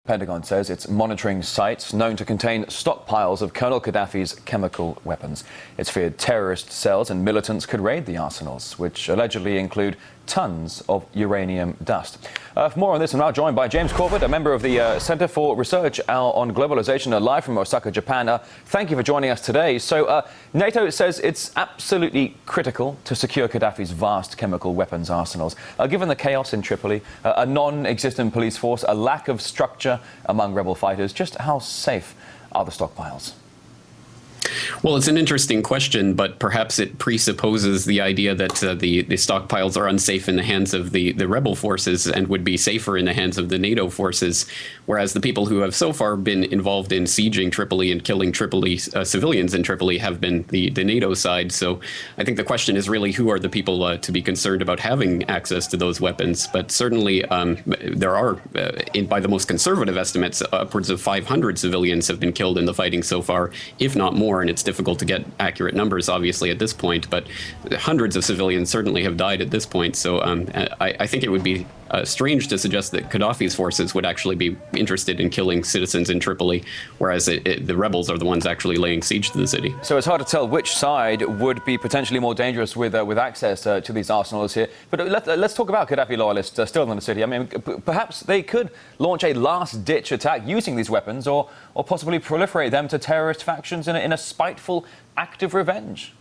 Pentagon says it's monitoring sites known to contain stockpiles of Colonel Gaddafi's chemical weapons. It's feared terrorist cells and militants could raid the arsenals, which allegedly include tons of uranium dust. For more on this, I'm now joined by James Corbett, a member of the Center for Research on Globalization, live from Osaka, Japan. Thank you for joining us today. So NATO says it's absolutely critical to secure Gaddafi's vast chemical weapons arsenals. Given the chaos in Tripoli, a non-existent police force, a lack of structure among rebel fighters, just how safe are the stockpiles? Well, it's an interesting question, but perhaps it presupposes the idea that the stockpiles are unsafe in the hands of the rebel forces and would be safer in the hands of the NATO forces, whereas the people who have so far been involved in sieging Tripoli and killing Tripoli civilians in Tripoli have been the NATO side. So I think the question is really who are the people to be concerned about having access to those weapons. But certainly there are, by the most conservative estimates, upwards of 500 civilians have been killed in the fighting so far, if not more. And it's difficult to get accurate numbers, obviously, at this point, but hundreds of civilians certainly have died at this point. So I think it would be strange to suggest that Gaddafi's forces would actually be interested in killing citizens in Tripoli, whereas the rebels are the ones actually laying siege to the city. So it's hard to tell which side would be potentially more dangerous with access to these arsenals here. But let's talk about Gaddafi loyalists still in the city. I mean, perhaps they could launch a last-ditch attack using these weapons, or possibly proliferate them to terrorist factions in a spiteful act of revenge.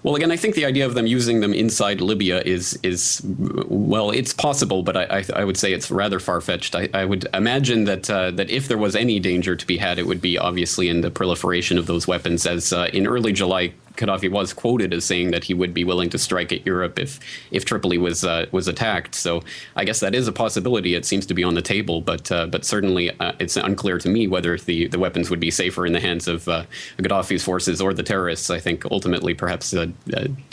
Well, again, I think the idea of them using them inside Libya is well, it's possible, but I would say it's rather far-fetched. I would imagine that if there was any danger to be had, it would be obviously in the proliferation of those weapons, as in early July, Gaddafi was quoted as saying that he would be willing to strike at Europe if Tripoli was attacked. So I guess that is a possibility. It seems to be on the table, but certainly it's unclear to me whether the weapons would be safer in the hands of Gaddafi's forces or the terrorists. I think ultimately perhaps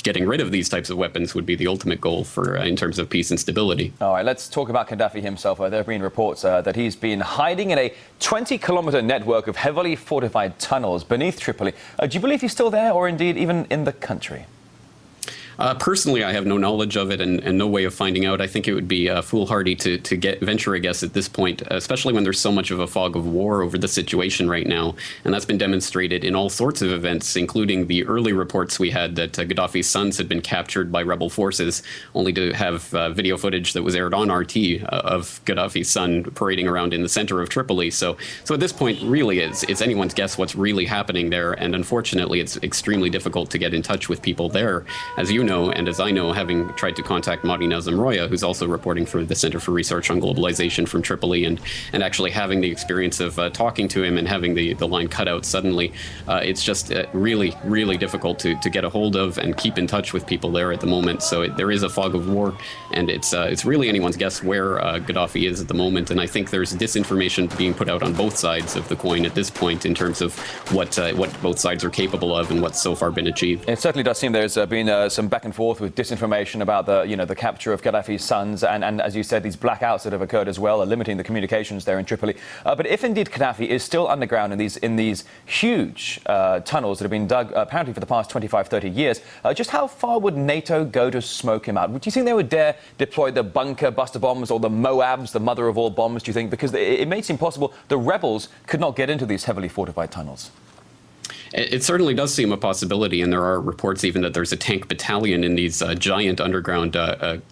getting rid of these types of weapons would be the ultimate goal for in terms of peace and stability. All right, let's talk about Gaddafi himself. There have been reports that he's been hiding in a 20-kilometer network of heavily fortified tunnels beneath Tripoli. Do you believe he's still there, or indeed even in the country? Personally, I have no knowledge of it and no way of finding out. I think it would be foolhardy to venture a guess at this point, especially when there's so much of a fog of war over the situation right now. And that's been demonstrated in all sorts of events, including the early reports we had that Gaddafi's sons had been captured by rebel forces, only to have video footage that was aired on RT of Gaddafi's son parading around in the center of Tripoli. So at this point, really, it's anyone's guess what's really happening there. And unfortunately, it's extremely difficult to get in touch with people there. As you know, and as I know, having tried to contact Mahdi Nazemroya, who's also reporting for the Center for Research on Globalization from Tripoli, and actually having the experience of talking to him and having the line cut out suddenly, it's just really, really difficult to get a hold of and keep in touch with people there at the moment. So there is a fog of war, and it's really anyone's guess where Gaddafi is at the moment. And I think there's disinformation being put out on both sides of the coin at this point in terms of what both sides are capable of and what's so far been achieved. It certainly does seem there's been some back and forth with disinformation about the capture of Gaddafi's sons, and as you said, these blackouts that have occurred as well are limiting the communications there in Tripoli. But if indeed Gaddafi is still underground in these huge tunnels that have been dug apparently for the past 25-30 years, just how far would NATO go to smoke him out? Do you think they would dare deploy the bunker buster bombs or the Moabs, the mother of all bombs, do you think? Because it may seem possible the rebels could not get into these heavily fortified tunnels. It certainly does seem a possibility, and there are reports even that there's a tank battalion in these giant underground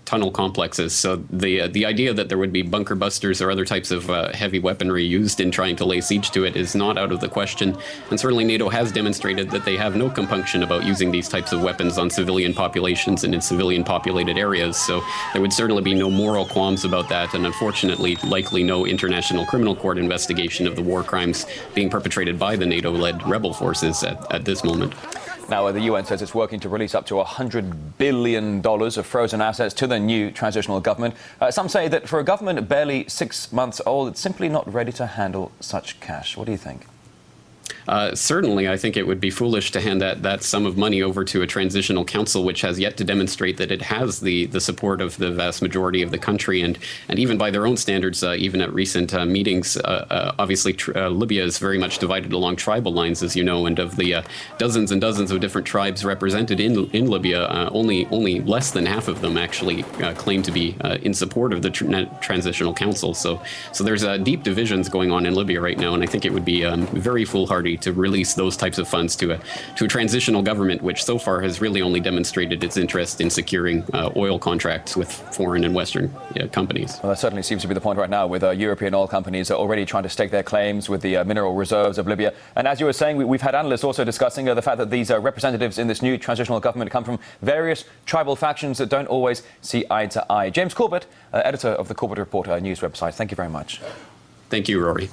tunnel complexes. So the idea that there would be bunker busters or other types of heavy weaponry used in trying to lay siege to it is not out of the question. And certainly NATO has demonstrated that they have no compunction about using these types of weapons on civilian populations and in civilian populated areas. So there would certainly be no moral qualms about that, and unfortunately likely no International Criminal Court investigation of the war crimes being perpetrated by the NATO-led rebel forces at this moment. Now, the UN says it's working to release up to $100 billion of frozen assets to the new transitional government. Some say that for a government barely 6 months old, it's simply not ready to handle such cash. What do you think? Certainly, I think it would be foolish to hand that sum of money over to a transitional council, which has yet to demonstrate that it has the support of the vast majority of the country, and even by their own standards, even at recent meetings, obviously Libya is very much divided along tribal lines, as you know, and of the dozens and dozens of different tribes represented in Libya, only less than half of them actually claim to be in support of the transitional council. So there's deep divisions going on in Libya right now, and I think it would be very foolhardy to release those types of funds to a transitional government, which so far has really only demonstrated its interest in securing oil contracts with foreign and Western companies. Well, that certainly seems to be the point right now, with European oil companies already trying to stake their claims with the mineral reserves of Libya. And as you were saying, we've had analysts also discussing the fact that these representatives in this new transitional government come from various tribal factions that don't always see eye to eye. James Corbett, editor of the Corbett Report news website, thank you very much. Thank you, Rory.